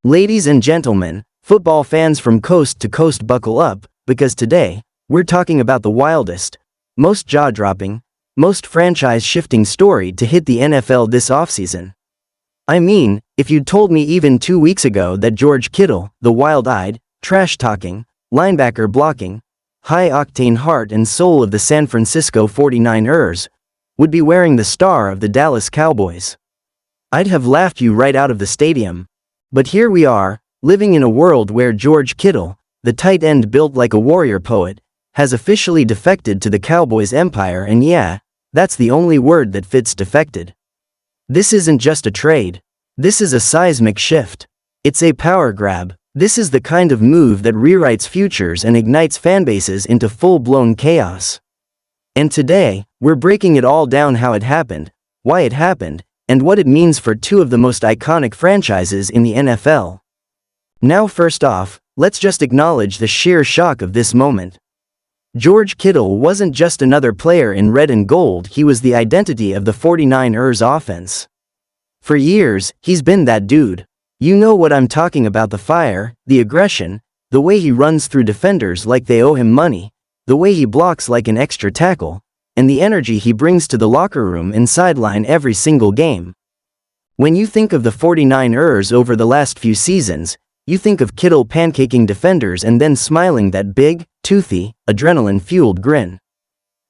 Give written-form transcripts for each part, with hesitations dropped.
Ladies and gentlemen, football fans from coast to coast, buckle up, because today, we're talking about the wildest, most jaw-dropping, most franchise-shifting story to hit the NFL this offseason. I mean, if you'd told me even 2 weeks ago that George Kittle, the wild-eyed, trash-talking, linebacker blocking, high-octane heart and soul of the San Francisco 49ers, would be wearing the star of the Dallas Cowboys, I'd have laughed you right out of the stadium. But here we are, living in a world where George Kittle, the tight end built like a warrior poet, has officially defected to the Cowboys empire, and yeah, that's the only word that fits: defected. This isn't just a trade. This is a seismic shift. It's a power grab. This is the kind of move that rewrites futures and ignites fanbases into full-blown chaos. And today, we're breaking it all down: how it happened, why it happened, and what it means for two of the most iconic franchises in the NFL. Now, first off, let's just acknowledge the sheer shock of this moment. George Kittle wasn't just another player in red and gold, he was the identity of the 49ers offense. For years, he's been that dude. You know what I'm talking about: the fire, the aggression, the way he runs through defenders like they owe him money, the way he blocks like an extra tackle, and the energy he brings to the locker room and sideline every single game. When you think of the 49ers over the last few seasons, you think of Kittle pancaking defenders and then smiling that big, toothy, adrenaline-fueled grin.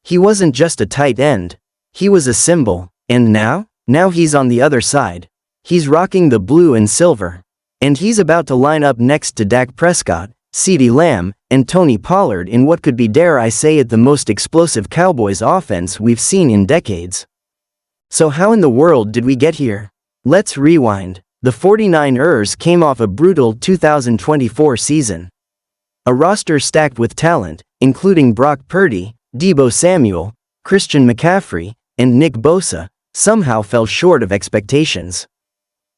He wasn't just a tight end. He was a symbol. And now he's on the other side. He's rocking the blue and silver. And he's about to line up next to Dak Prescott, CeeDee Lamb, and Tony Pollard in what could be, dare I say it, the most explosive Cowboys offense we've seen in decades. So how in the world did we get here? Let's rewind. The 49ers came off a brutal 2024 season. A roster stacked with talent, including Brock Purdy, Deebo Samuel, Christian McCaffrey, and Nick Bosa, somehow fell short of expectations.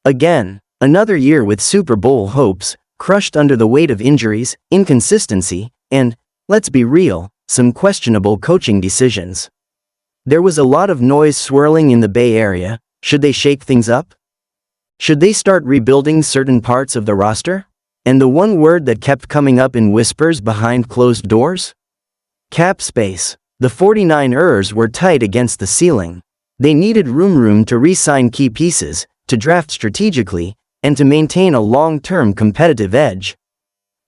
Again, another year with Super Bowl hopes, crushed under the weight of injuries, inconsistency, and, let's be real, some questionable coaching decisions. There was a lot of noise swirling in the Bay Area. Should they shake things up? Should they start rebuilding certain parts of the roster? And the one word that kept coming up in whispers behind closed doors? Cap space. The 49ers were tight against the ceiling. They needed room to re-sign key pieces, to draft strategically, and to maintain a long-term competitive edge.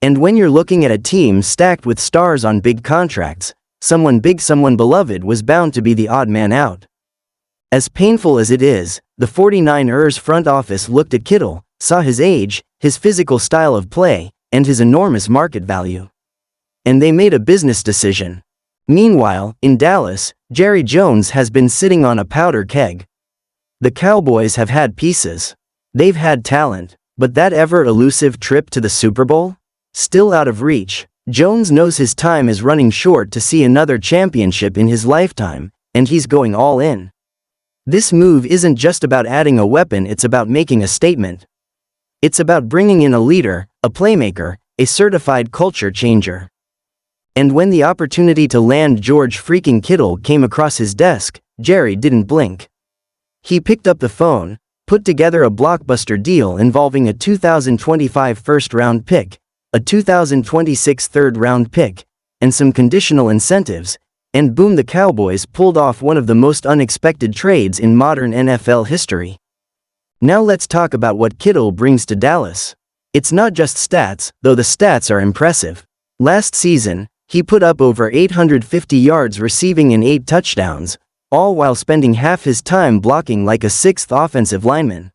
And when you're looking at a team stacked with stars on big contracts, someone big, someone beloved was bound to be the odd man out. As painful as it is, the 49ers front office looked at Kittle, saw his age, his physical style of play, and his enormous market value. And they made a business decision. Meanwhile, in Dallas, Jerry Jones has been sitting on a powder keg. The Cowboys have had pieces. They've had talent, but that ever-elusive trip to the Super Bowl? Still out of reach. Jones knows his time is running short to see another championship in his lifetime, and he's going all in. This move isn't just about adding a weapon, it's about making a statement. It's about bringing in a leader, a playmaker, a certified culture changer. And when the opportunity to land George freaking Kittle came across his desk, Jerry didn't blink. He picked up the phone, put together a blockbuster deal involving a 2025 first-round pick, a 2026 third-round pick, and some conditional incentives, and boom, the Cowboys pulled off one of the most unexpected trades in modern NFL history. Now let's talk about what Kittle brings to Dallas. It's not just stats, though the stats are impressive. Last season, he put up over 850 yards receiving and 8 touchdowns, all while spending half his time blocking like a sixth offensive lineman.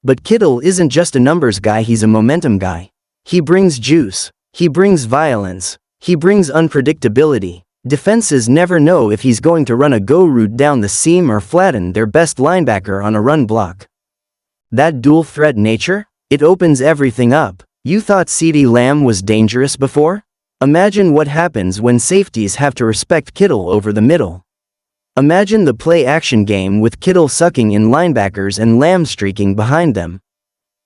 But Kittle isn't just a numbers guy, he's a momentum guy. He brings juice. He brings violence. He brings unpredictability. Defenses never know if he's going to run a go route down the seam or flatten their best linebacker on a run block. That dual threat nature? It opens everything up. You thought CeeDee Lamb was dangerous before? Imagine what happens when safeties have to respect Kittle over the middle. Imagine the play-action game with Kittle sucking in linebackers and Lamb streaking behind them.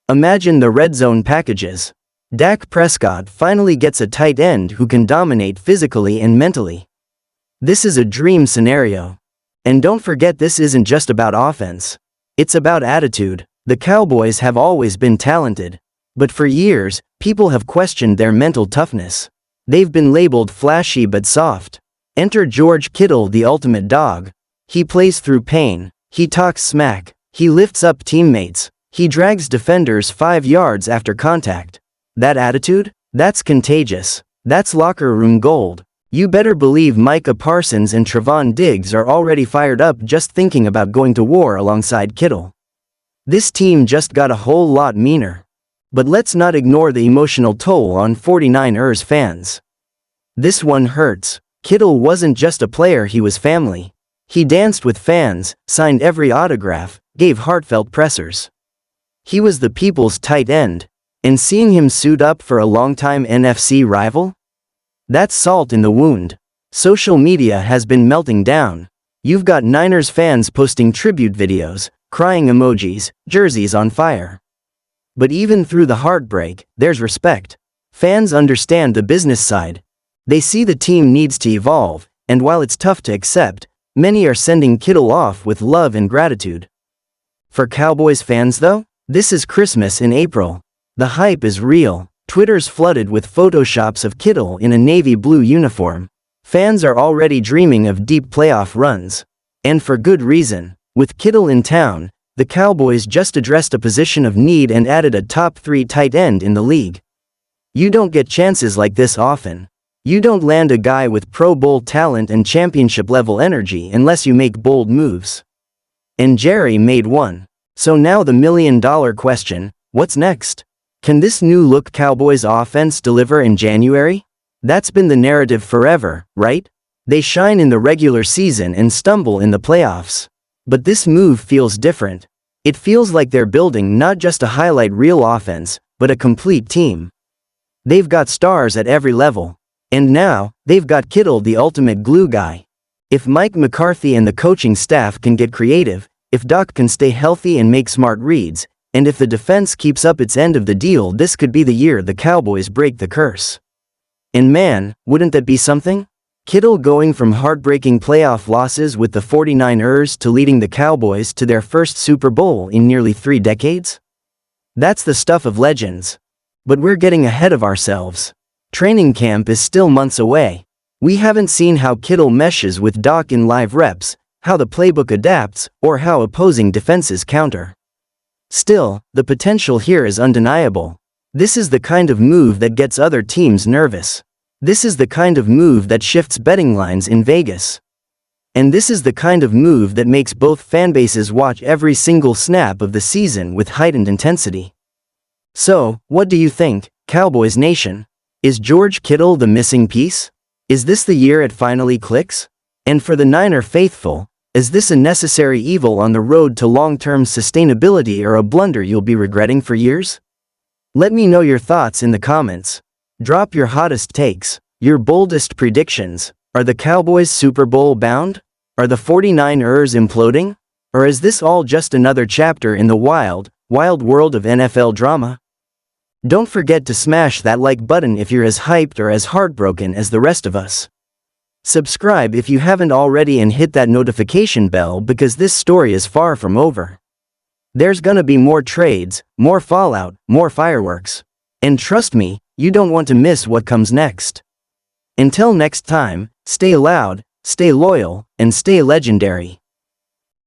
Imagine the red zone packages. Dak Prescott finally gets a tight end who can dominate physically and mentally. This is a dream scenario. And don't forget, this isn't just about offense. It's about attitude. The Cowboys have always been talented. But for years, people have questioned their mental toughness. They've been labeled flashy but soft. Enter George Kittle, the ultimate dog. He plays through pain. He talks smack. He lifts up teammates. He drags defenders 5 yards after contact. That attitude? That's contagious. That's locker room gold. You better believe Micah Parsons and Trevon Diggs are already fired up just thinking about going to war alongside Kittle. This team just got a whole lot meaner. But let's not ignore the emotional toll on 49ers fans. This one hurts. Kittle wasn't just a player, he was family. He danced with fans, signed every autograph, gave heartfelt pressers. He was the people's tight end, and seeing him suit up for a longtime NFC rival? That's salt in the wound. Social media has been melting down. You've got Niners fans posting tribute videos, crying emojis, jerseys on fire. But even through the heartbreak, there's respect. Fans understand the business side. They see the team needs to evolve, and while it's tough to accept, many are sending Kittle off with love and gratitude. For Cowboys fans though, this is Christmas in April. The hype is real. Twitter's flooded with photoshops of Kittle in a navy blue uniform. Fans are already dreaming of deep playoff runs. And for good reason. With Kittle in town, the Cowboys just addressed a position of need and added a top 3 tight end in the league. You don't get chances like this often. You don't land a guy with Pro Bowl talent and championship-level energy unless you make bold moves. And Jerry made one. So now the million-dollar question, what's next? Can this new-look Cowboys offense deliver in January? That's been the narrative forever, right? They shine in the regular season and stumble in the playoffs. But this move feels different. It feels like they're building not just a highlight reel offense, but a complete team. They've got stars at every level. And now, they've got Kittle, the ultimate glue guy. If Mike McCarthy and the coaching staff can get creative, if Doc can stay healthy and make smart reads, and if the defense keeps up its end of the deal, this could be the year the Cowboys break the curse. And man, wouldn't that be something? Kittle going from heartbreaking playoff losses with the 49ers to leading the Cowboys to their first Super Bowl in nearly 3 decades? That's the stuff of legends. But we're getting ahead of ourselves. Training camp is still months away. We haven't seen how Kittle meshes with Doc in live reps, how the playbook adapts, or how opposing defenses counter. Still, the potential here is undeniable. This is the kind of move that gets other teams nervous. This is the kind of move that shifts betting lines in Vegas. And this is the kind of move that makes both fanbases watch every single snap of the season with heightened intensity. So, what do you think, Cowboys Nation? Is George Kittle the missing piece? Is this the year it finally clicks? And for the Niner faithful, is this a necessary evil on the road to long-term sustainability or a blunder you'll be regretting for years? Let me know your thoughts in the comments. Drop your hottest takes, your boldest predictions. Are the Cowboys Super Bowl bound? Are the 49ers imploding? Or is this all just another chapter in the wild, wild world of NFL drama? Don't forget to smash that like button if you're as hyped or as heartbroken as the rest of us. Subscribe if you haven't already and hit that notification bell because this story is far from over. There's gonna be more trades, more fallout, more fireworks. And trust me, you don't want to miss what comes next. Until next time, stay loud, stay loyal, and stay legendary.